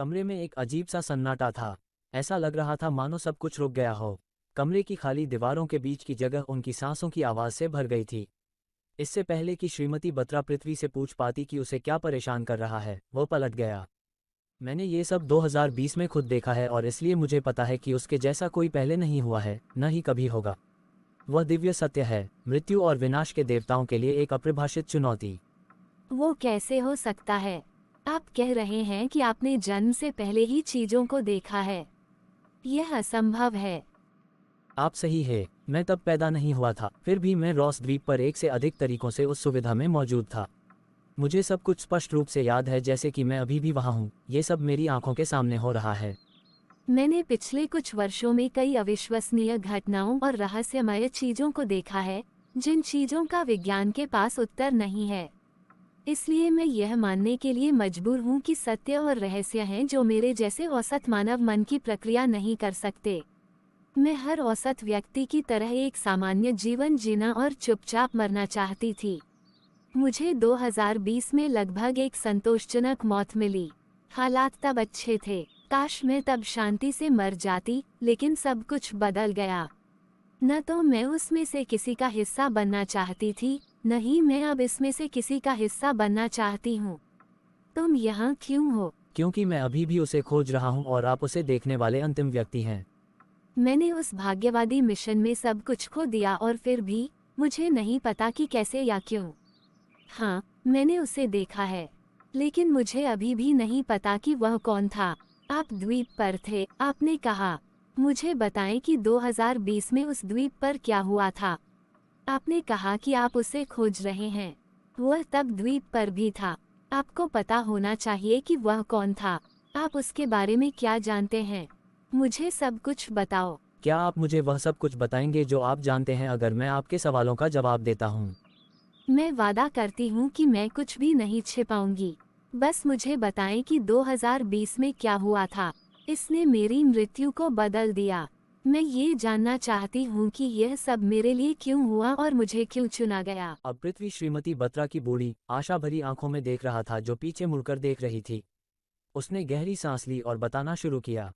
कमरे में एक अजीब सा सन्नाटा था। ऐसा लग रहा था मानो सब कुछ रुक गया हो। कमरे की खाली दीवारों के बीच की जगह उनकी सांसों की आवाज़ से भर गई थी। इससे पहले कि श्रीमती बत्रा पृथ्वी से पूछ पाती कि उसे क्या परेशान कर रहा है, वो पलट गया। मैंने ये सब 2020 में खुद देखा है और इसलिए मुझे पता है कि उसके जैसा कोई पहले नहीं हुआ है, न ही कभी होगा। वह दिव्य सत्य है, मृत्यु और विनाश के देवताओं के लिए एक अपरिभाषित चुनौती। वो कैसे हो सकता है? आप कह रहे हैं कि आपने जन्म से पहले ही चीजों को देखा है। यह असंभव है। आप सही है, मैं तब पैदा नहीं हुआ था, फिर भी मैं रॉस द्वीप पर एक से अधिक तरीकों से उस सुविधा में मौजूद था। मुझे सब कुछ स्पष्ट रूप से याद है, जैसे कि मैं अभी भी वहाँ हूँ। ये सब मेरी आंखों के सामने हो रहा है। मैंने पिछले कुछ वर्षों में कई अविश्वसनीय घटनाओं और रहस्यमय चीजों को देखा है, जिन चीजों का विज्ञान के पास उत्तर नहीं है। इसलिए मैं यह मानने के लिए मजबूर हूँ कि सत्य और रहस्य हैं जो मेरे जैसे औसत मानव मन की प्रक्रिया नहीं कर सकते। मैं हर औसत व्यक्ति की तरह एक सामान्य जीवन जीना और चुपचाप मरना चाहती थी। मुझे 2020 में लगभग एक संतोषजनक मौत मिली। हालात तब अच्छे थे। काश मैं तब शांति से मर जाती, लेकिन सब कुछ बदल गया। न तो मैं उसमें से किसी का हिस्सा बनना चाहती थी, न ही मैं अब इसमें से किसी का हिस्सा बनना चाहती हूँ। तुम यहाँ क्यों हो? क्योंकि मैं अभी भी उसे खोज रहा हूँ और आप उसे देखने वाले अंतिम व्यक्ति हैं। मैंने उस भाग्यवादी मिशन में सब कुछ खो दिया और फिर भी मुझे नहीं पता कि कैसे या क्यों। हाँ, मैंने उसे देखा है, लेकिन मुझे अभी भी नहीं पता कि वह कौन था। आप द्वीप पर थे, आपने कहा। मुझे बताएं कि 2020 में उस द्वीप पर क्या हुआ था। आपने कहा कि आप उसे खोज रहे हैं। वह तब द्वीप पर भी था। आपको पता होना चाहिए कि वह कौन था। आप उसके बारे में क्या जानते हैं? मुझे सब कुछ बताओ। क्या आप मुझे वह सब कुछ बताएंगे जो आप जानते हैं अगर मैं आपके सवालों का जवाब देता हूँ? मैं वादा करती हूँ कि मैं कुछ भी नहीं छिपाऊंगी। बस मुझे बताएं कि 2020 में क्या हुआ था। इसने मेरी मृत्यु को बदल दिया। मैं ये जानना चाहती हूँ कि यह सब मेरे लिए क्यों हुआ और मुझे क्यों चुना गया। अब पृथ्वी श्रीमती बत्रा की बूढ़ी, आशा भरी आंखों में देख रहा था, जो पीछे मुड़कर देख रही थी। उसने गहरी सांस ली और बताना शुरू किया।